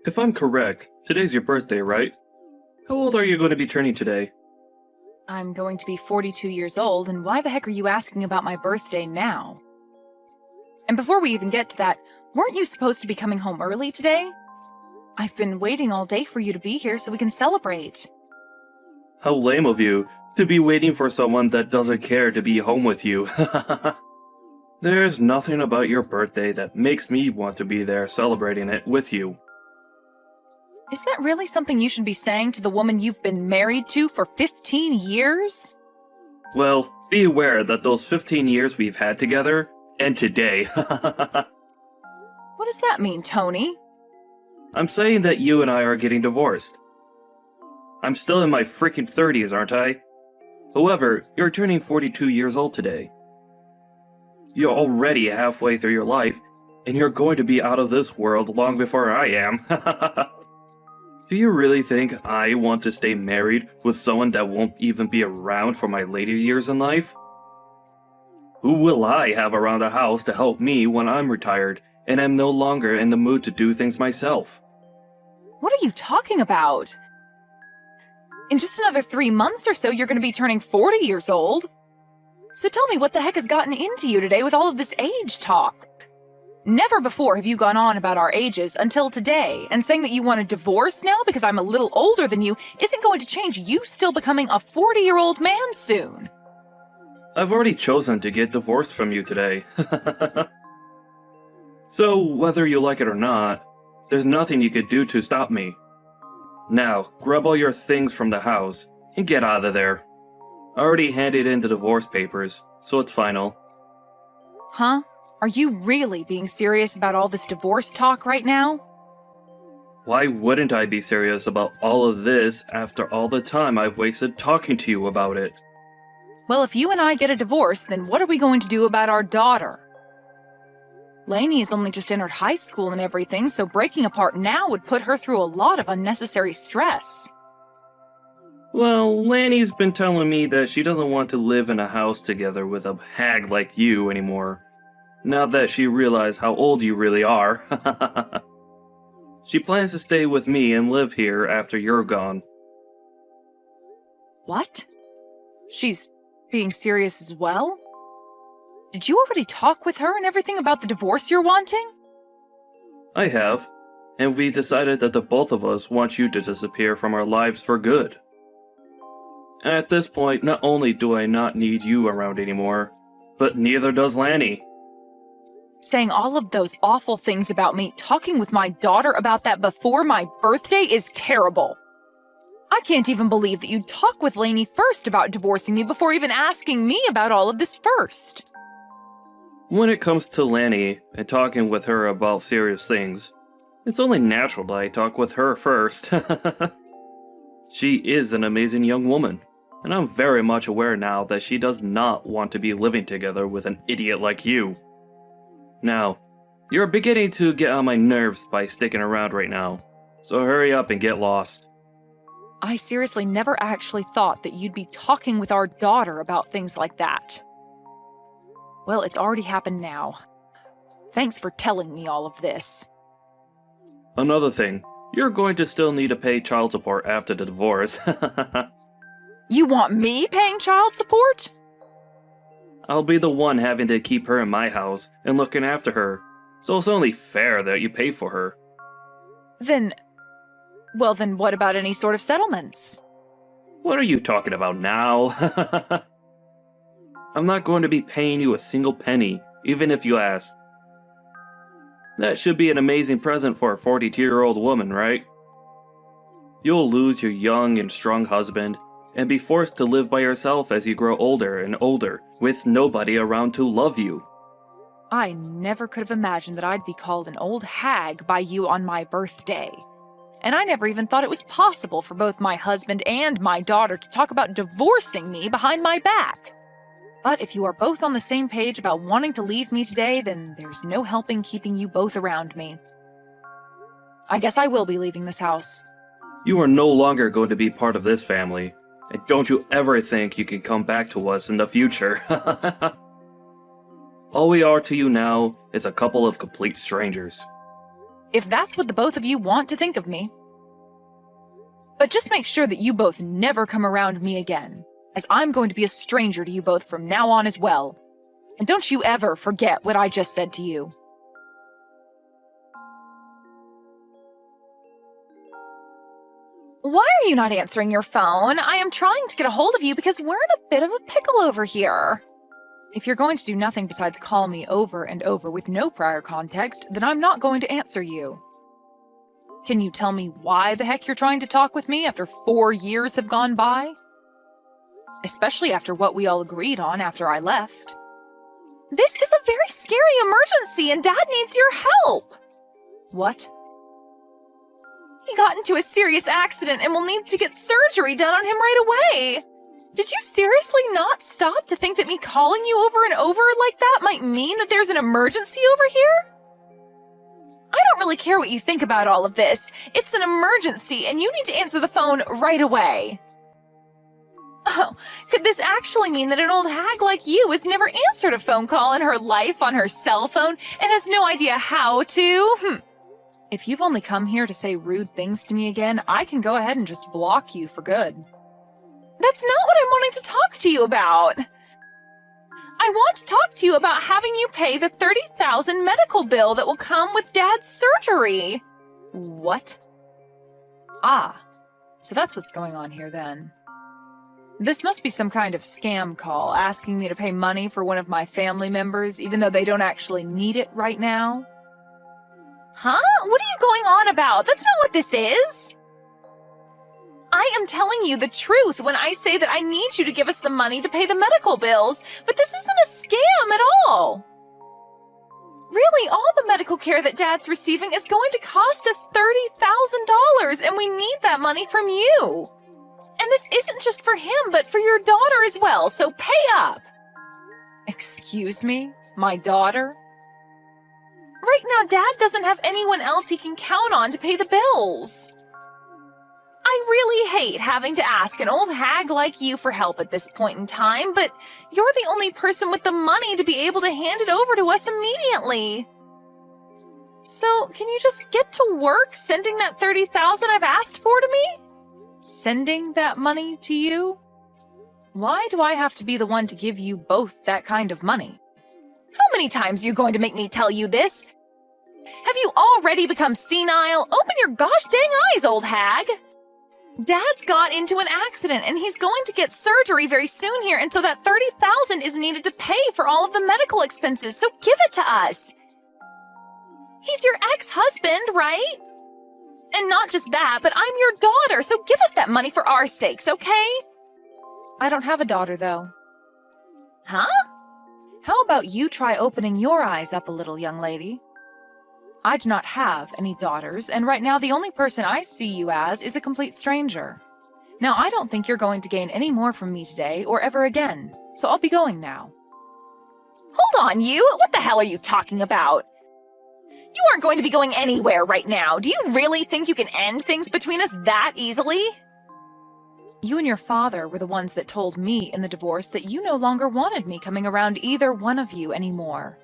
If I'm correct, today's your birthday, right? How old are you going to be turning today? I'm going to be 42 years old, and why the heck are you asking about my birthday now? And before we even get to that, weren't you supposed to be coming home early today? I've been waiting all day for you to be here so we can celebrate. How lame of you to be waiting for someone that doesn't care to be home with you. There's nothing about your birthday that makes me want to be there celebrating it with you. Is that really something you should be saying to the woman you've been married to for 15 years? Well, be aware that those 15 years we've had together end today. What does that mean, Tony? I'm saying that you and I are getting divorced. I'm still in my freaking 30s, aren't I? However, you're turning 42 years old today. You're already halfway through your life, and you're going to be out of this world long before I am. Do you really think I want to stay married with someone that won't even be around for my later years in life? Who will I have around the house to help me when I'm retired and am no longer in the mood to do things myself? What are you talking about? In just another 3 months or so, you're going to be turning 40 years old. So tell me, what the heck has gotten into you today with all of this age talk? Never before have you gone on about our ages until today, and saying that you want a divorce now because I'm a little older than you isn't going to change you still becoming a 40-year-old man soon. I've already chosen to get divorced from you today. So, whether you like it or not, there's nothing you could do to stop me. Now, grab all your things from the house and get out of there. I already handed in the divorce papers, so it's final. Huh? Are you really being serious about all this divorce talk right now? Why wouldn't I be serious about all of this after all the time I've wasted talking to you about it? Well, if you and I get a divorce, then what are we going to do about our daughter? Lainey has only just entered high school and everything, so breaking apart now would put her through a lot of unnecessary stress. Well, Lanny's been telling me that she doesn't want to live in a house together with a hag like you anymore. Now that she realized how old you really are. She plans to stay with me and live here after you're gone. What? She's being serious as well? Did you already talk with her and everything about the divorce you're wanting? I have, and we decided that the both of us want you to disappear from our lives for good. At this point, not only do I not need you around anymore, but neither does Lanny. Saying all of those awful things about me, talking with my daughter about that before my birthday is terrible. I can't even believe that you'd talk with Lainey first about divorcing me before even asking me about all of this first. When it comes to Lanny and talking with her about serious things, it's only natural that I talk with her first. She is an amazing young woman, and I'm very much aware now that she does not want to be living together with an idiot like you. Now, you're beginning to get on my nerves by sticking around right now, so hurry up and get lost. I seriously never actually thought that you'd be talking with our daughter about things like that. Well, it's already happened now. Thanks for telling me all of this. Another thing, you're going to still need to pay child support after the divorce. You want me paying child support? I'll be the one having to keep her in my house and looking after her, so it's only fair that you pay for her. Then what about any sort of settlements? What are you talking about now? I'm not going to be paying you a single penny, even if you ask. That should be an amazing present for a 42-year-old woman, right? You'll lose your young and strong husband, and be forced to live by yourself as you grow older and older, with nobody around to love you. I never could have imagined that I'd be called an old hag by you on my birthday. And I never even thought it was possible for both my husband and my daughter to talk about divorcing me behind my back. But if you are both on the same page about wanting to leave me today, then there's no helping keeping you both around me. I guess I will be leaving this house. You are no longer going to be part of this family, and don't you ever think you can come back to us in the future. All we are to you now is a couple of complete strangers. if that's what the both of you want to think of me. But just make sure that you both never come around me again, as I'm going to be a stranger to you both from now on as well. And don't you ever forget what I just said to you. Why are you not answering your phone? I am trying to get a hold of you because we're in a bit of a pickle over here. If you're going to do nothing besides call me over and over with no prior context, then I'm not going to answer you. Can you tell me why the heck you're trying to talk with me after 4 years have gone by? Especially after what we all agreed on after I left. This is a very scary emergency and Dad needs your help. What? He got into a serious accident and will need to get surgery done on him right away. Did you seriously not stop to think that me calling you over and over like that might mean that there's an emergency over here? I don't really care what you think about all of this. It's an emergency and you need to answer the phone right away. Oh, could this actually mean that an old hag like you has never answered a phone call in her life on her cell phone and has no idea how to? If you've only come here to say rude things to me again, I can go ahead and just block you for good. That's not what I'm wanting to talk to you about. I want to talk to you about having you pay the $30,000 medical bill that will come with Dad's surgery. What? Ah, so that's what's going on here then. This must be some kind of scam call asking me to pay money for one of my family members even though they don't actually need it right now. Huh? What are you going on about? That's not what this is. I am telling you the truth when I say that I need you to give us the money to pay the medical bills, but this isn't a scam at all. Really, all the medical care that Dad's receiving is going to cost us $30,000, and we need that money from you. And this isn't just for him, but for your daughter as well, so pay up. Excuse me? My daughter? Right now, Dad doesn't have anyone else he can count on to pay the bills. I really hate having to ask an old hag like you for help at this point in time, but you're the only person with the money to be able to hand it over to us immediately. So, can you just get to work sending that $30,000 I've asked for to me? Sending that money to you? Why do I have to be the one to give you both that kind of money? How many times are you going to make me tell you this? Have you already become senile? Open your gosh dang eyes, old hag! Dad's got into an accident and he's going to get surgery very soon here, and so that $30,000 is needed to pay for all of the medical expenses, so give it to us. He's your ex-husband, right? And not just that, but I'm your daughter, so give us that money for our sakes, okay? I don't have a daughter, though. Huh? How about you try opening your eyes up a little, young lady? I do not have any daughters, and right now the only person I see you as is a complete stranger. Now, I don't think you're going to gain any more from me today or ever again, so I'll be going now. Hold on, you! What the hell are you talking about? You aren't going to be going anywhere right now. Do you really think you can end things between us that easily? You and your father were the ones that told me in the divorce that you no longer wanted me coming around either one of you anymore,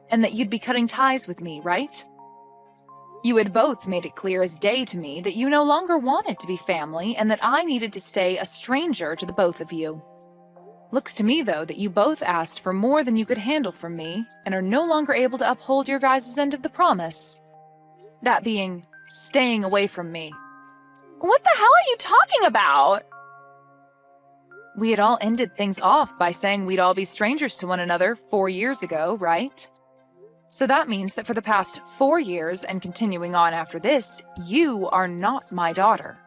and that you'd be cutting ties with me, right? You had both made it clear as day to me that you no longer wanted to be family and that I needed to stay a stranger to the both of you. Looks to me, though, that you both asked for more than you could handle from me and are no longer able to uphold your guys' end of the promise. That being, staying away from me. What the hell are you talking about? We had all ended things off by saying we'd all be strangers to one another 4 years ago, right? So that means that for the past 4 years and continuing on after this, you are not my daughter.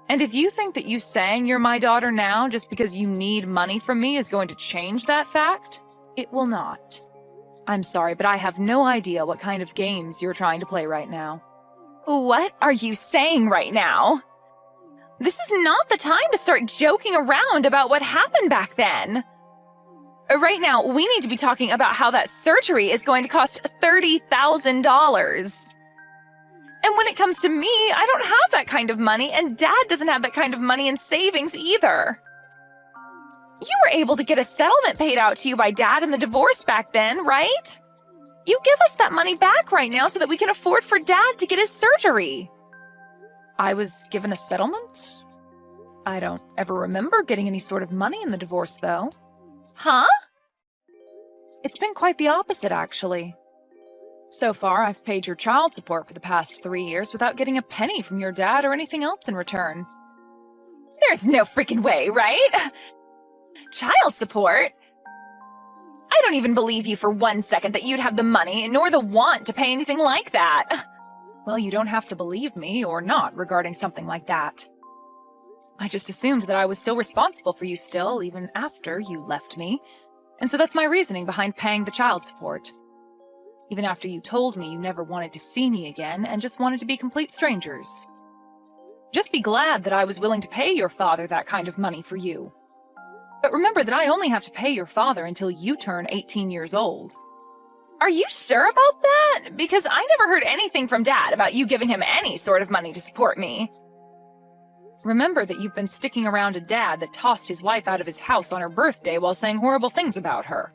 And if you think that you saying you're my daughter now just because you need money from me is going to change that fact, it will not. I'm sorry, but I have no idea what kind of games you're trying to play right now. What are you saying right now? This is not the time to start joking around about what happened back then. Right now, we need to be talking about how that surgery is going to cost $30,000. And when it comes to me, I don't have that kind of money, and Dad doesn't have that kind of money in savings either. You were able to get a settlement paid out to you by Dad in the divorce back then, right? You give us that money back right now so that we can afford for Dad to get his surgery. I was given a settlement? I don't ever remember getting any sort of money in the divorce, though. Huh? It's been quite the opposite, actually. So far, I've paid your child support for the past 3 years without getting a penny from your dad or anything else in return. There's no freaking way, right? Child support? I don't even believe you for 1 second that you'd have the money nor the want to pay anything like that. Well, you don't have to believe me or not regarding something like that. I just assumed that I was still responsible for you still, even after you left me. And so that's my reasoning behind paying the child support. Even after you told me you never wanted to see me again and just wanted to be complete strangers. Just be glad that I was willing to pay your father that kind of money for you. But remember that I only have to pay your father until you turn 18 years old. Are you sure about that? Because I never heard anything from Dad about you giving him any sort of money to support me. Remember that you've been sticking around a dad that tossed his wife out of his house on her birthday while saying horrible things about her.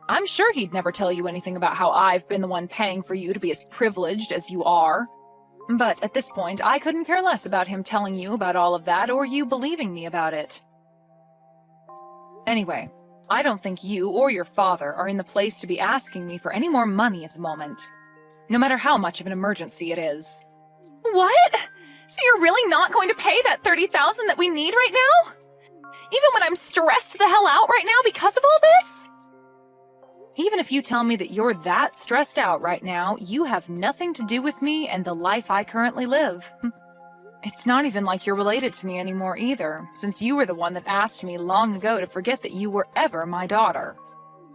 I'm sure he'd never tell you anything about how I've been the one paying for you to be as privileged as you are. But at this point, I couldn't care less about him telling you about all of that or you believing me about it. Anyway, I don't think you or your father are in the place to be asking me for any more money at the moment, no matter how much of an emergency it is. What? So you're really not going to pay that $30,000 that we need right now? Even when I'm stressed the hell out right now because of all this? Even if you tell me that you're that stressed out right now, you have nothing to do with me and the life I currently live. It's not even like you're related to me anymore either, since you were the one that asked me long ago to forget that you were ever my daughter.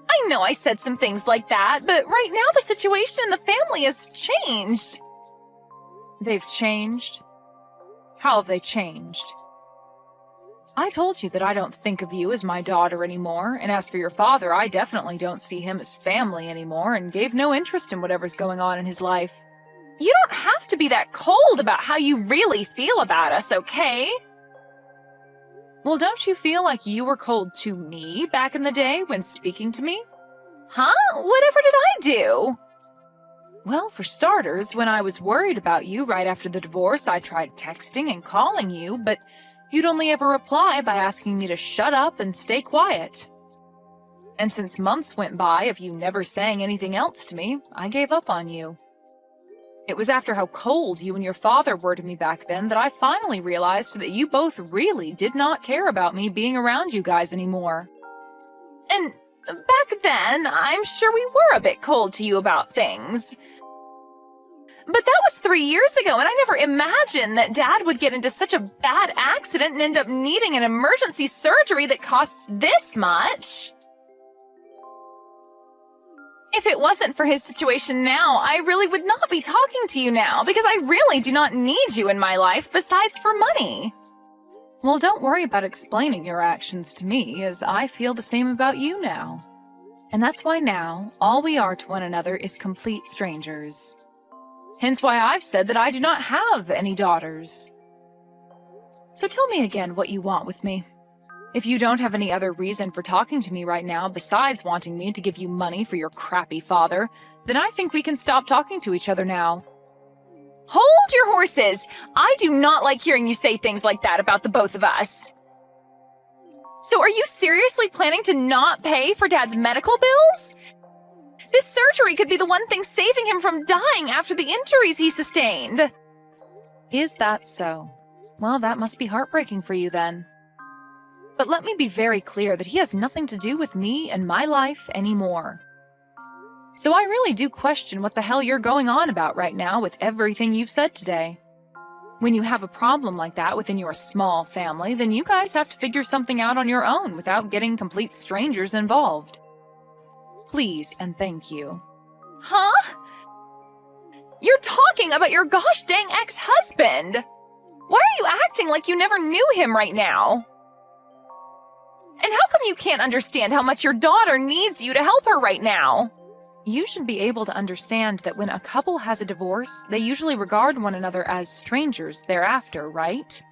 I know I said some things like that, but right now the situation in the family has changed. They've changed? How have they changed? I told you that I don't think of you as my daughter anymore, and as for your father, I definitely don't see him as family anymore and gave no interest in whatever's going on in his life. You don't have to be that cold about how you really feel about us, okay? Well, don't you feel like you were cold to me back in the day when speaking to me? Huh? Whatever did I do? Well, for starters, when I was worried about you right after the divorce, I tried texting and calling you, but you'd only ever reply by asking me to shut up and stay quiet. And since months went by of you never saying anything else to me, I gave up on you. It was after how cold you and your father were to me back then that I finally realized that you both really did not care about me being around you guys anymore. And back then, I'm sure we were a bit cold to you about things. But that was 3 years ago, and I never imagined that Dad would get into such a bad accident and end up needing an emergency surgery that costs this much. If it wasn't for his situation now, I really would not be talking to you now, because I really do not need you in my life besides for money. Well, don't worry about explaining your actions to me, as I feel the same about you now. And that's why now, all we are to one another is complete strangers. Hence why I've said that I do not have any daughters. So tell me again what you want with me. If you don't have any other reason for talking to me right now besides wanting me to give you money for your crappy father, then I think we can stop talking to each other now. Hold your horses! I do not like hearing you say things like that about the both of us. So are you seriously planning to not pay for Dad's medical bills? This surgery could be the one thing saving him from dying after the injuries he sustained. Is that so? Well, that must be heartbreaking for you then. But let me be very clear that he has nothing to do with me and my life anymore. So I really do question what the hell you're going on about right now with everything you've said today. When you have a problem like that within your small family, then you guys have to figure something out on your own without getting complete strangers involved. Please and thank you. Huh? You're talking about your gosh dang ex-husband! Why are you acting like you never knew him right now? And how come you can't understand how much your daughter needs you to help her right now? You should be able to understand that when a couple has a divorce, they usually regard one another as strangers thereafter, right?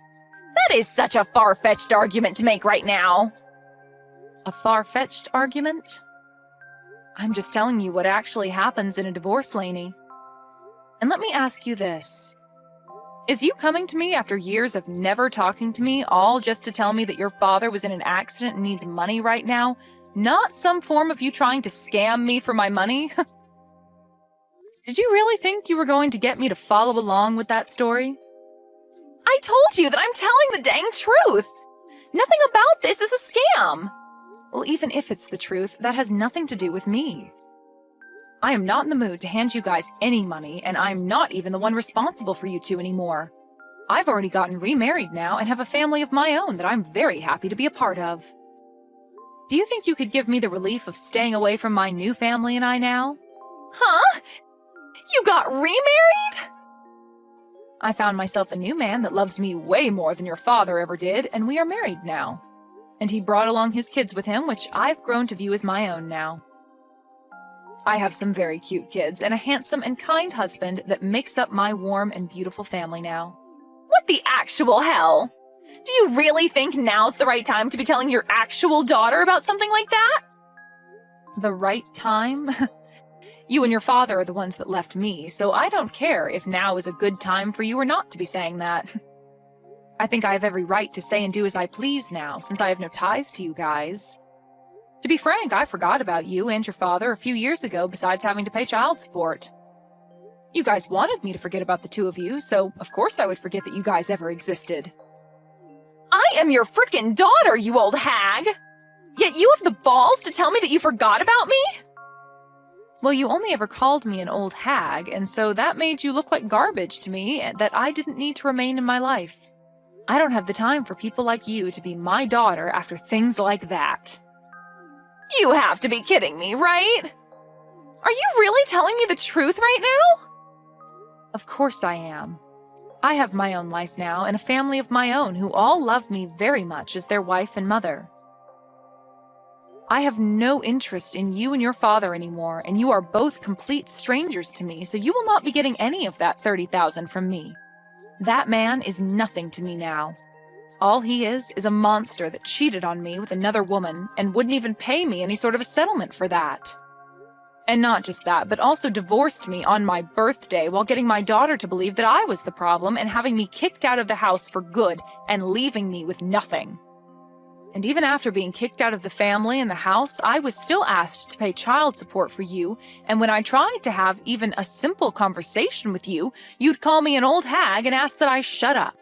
That is such a far-fetched argument to make right now. A far-fetched argument? I'm just telling you what actually happens in a divorce, Lainey. And let me ask you this. Is you coming to me after years of never talking to me, all just to tell me that your father was in an accident and needs money right now, not some form of you trying to scam me for my money? Did you really think you were going to get me to follow along with that story? I told you that I'm telling the dang truth! Nothing about this is a scam! Well, even if it's the truth, that has nothing to do with me. I am not in the mood to hand you guys any money, and I'm not even the one responsible for you two anymore. I've already gotten remarried now and have a family of my own that I'm very happy to be a part of. Do you think you could give me the relief of staying away from my new family and I now? Huh? You got remarried? I found myself a new man that loves me way more than your father ever did, and we are married now. And he brought along his kids with him, which I've grown to view as my own now. I have some very cute kids and a handsome and kind husband that makes up my warm and beautiful family now. What the actual hell? Do you really think now's the right time to be telling your actual daughter about something like that? The right time? You and your father are the ones that left me, so I don't care if now is a good time for you or not to be saying that. I think I have every right to say and do as I please now, since I have no ties to you guys. To be frank, I forgot about you and your father a few years ago besides having to pay child support. You guys wanted me to forget about the two of you, so of course I would forget that you guys ever existed. I am your frickin' daughter, you old hag! Yet you have the balls to tell me that you forgot about me? Well, you only ever called me an old hag, and so that made you look like garbage to me that I didn't need to remain in my life. I don't have the time for people like you to be my daughter after things like that. You have to be kidding me, right? Are you really telling me the truth right now? Of course I am. I have my own life now and a family of my own who all love me very much as their wife and mother. I have no interest in you and your father anymore, and you are both complete strangers to me, so you will not be getting any of that $30,000 from me. That man is nothing to me now. All he is a monster that cheated on me with another woman and wouldn't even pay me any sort of a settlement for that. And not just that, but also divorced me on my birthday while getting my daughter to believe that I was the problem and having me kicked out of the house for good and leaving me with nothing. And even after being kicked out of the family and the house, I was still asked to pay child support for you, and when I tried to have even a simple conversation with you, you'd call me an old hag and ask that I shut up.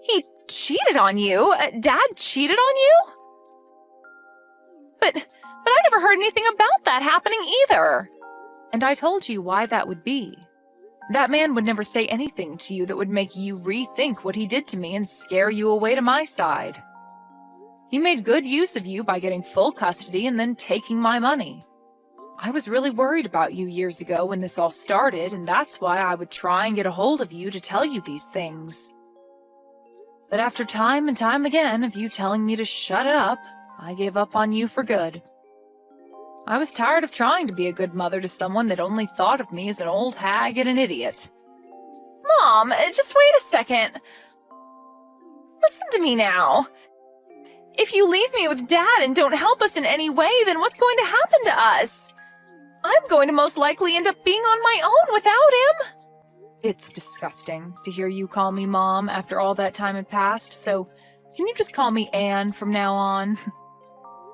He cheated on you? Dad cheated on you? But I never heard anything about that happening either. And I told you why that would be. That man would never say anything to you that would make you rethink what he did to me and scare you away to my side. He made good use of you by getting full custody and then taking my money. I was really worried about you years ago when this all started, and that's why I would try and get a hold of you to tell you these things. But after time and time again of you telling me to shut up, I gave up on you for good. I was tired of trying to be a good mother to someone that only thought of me as an old hag and an idiot. Mom, just wait a second. Listen to me now. If you leave me with Dad and don't help us in any way, then what's going to happen to us? I'm going to most likely end up being on my own without him. It's disgusting to hear you call me Mom after all that time had passed, so can you just call me Anne from now on?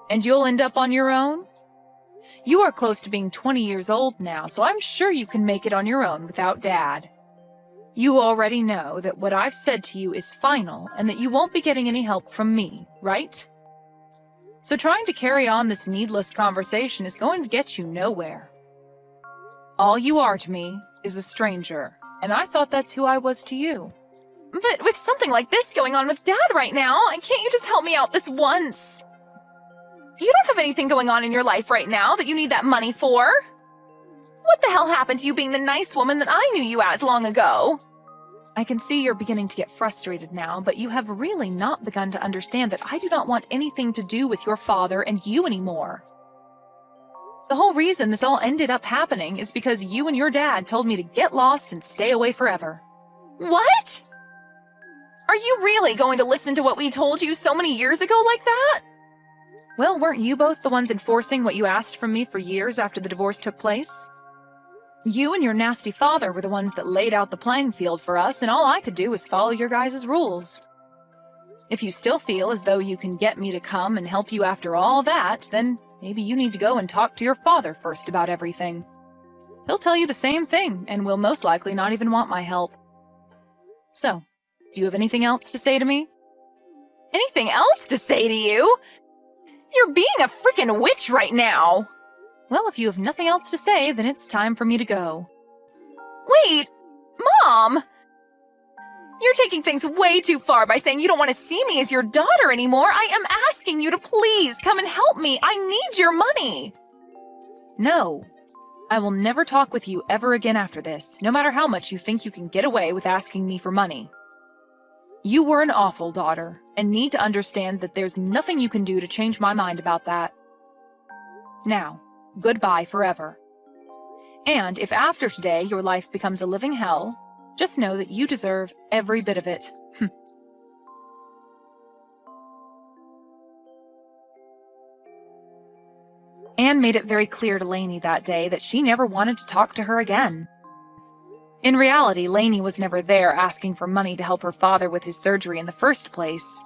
And you'll end up on your own? You are close to being 20 years old now, so I'm sure you can make it on your own without Dad. You already know that what I've said to you is final and that you won't be getting any help from me, right? So trying to carry on this needless conversation is going to get you nowhere. All you are to me is a stranger, and I thought that's who I was to you. But with something like this going on with Dad right now, can't you just help me out this once? You don't have anything going on in your life right now that you need that money for. What the hell happened to you being the nice woman that I knew you as long ago? I can see you're beginning to get frustrated now, but you have really not begun to understand that I do not want anything to do with your father and you anymore. The whole reason this all ended up happening is because you and your dad told me to get lost and stay away forever. What? Are you really going to listen to what we told you so many years ago like that? Well, weren't you both the ones enforcing what you asked from me for years after the divorce took place? You and your nasty father were the ones that laid out the playing field for us, and all I could do was follow your guys' rules. If you still feel as though you can get me to come and help you after all that, then maybe you need to go and talk to your father first about everything. He'll tell you the same thing, and will most likely not even want my help. So, do you have anything else to say to me? Anything else to say to you? You're being a freaking witch right now! Well, if you have nothing else to say, then it's time for me to go. Wait! Mom! You're taking things way too far by saying you don't want to see me as your daughter anymore. I am asking you to please come and help me. I need your money. No. I will never talk with you ever again after this, no matter how much you think you can get away with asking me for money. You were an awful daughter, and need to understand that there's nothing you can do to change my mind about that. Now, goodbye forever. And if after today your life becomes a living hell, just know that you deserve every bit of it. Anne made it very clear to Lainey that day that she never wanted to talk to her again. In reality, Lainey was never there asking for money to help her father with his surgery in the first place,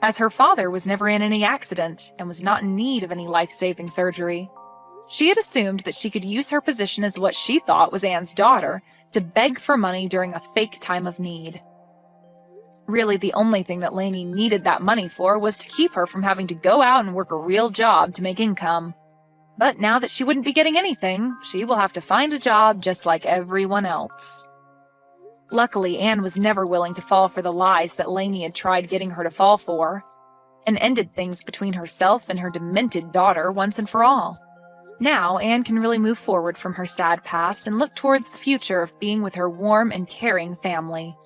as her father was never in any accident and was not in need of any life-saving surgery. She had assumed that she could use her position as what she thought was Anne's daughter to beg for money during a fake time of need. Really, the only thing that Lainey needed that money for was to keep her from having to go out and work a real job to make income. But now that she wouldn't be getting anything, she will have to find a job just like everyone else. Luckily, Anne was never willing to fall for the lies that Lainey had tried getting her to fall for, and ended things between herself and her demented daughter once and for all. Now, Anne can really move forward from her sad past and look towards the future of being with her warm and caring family.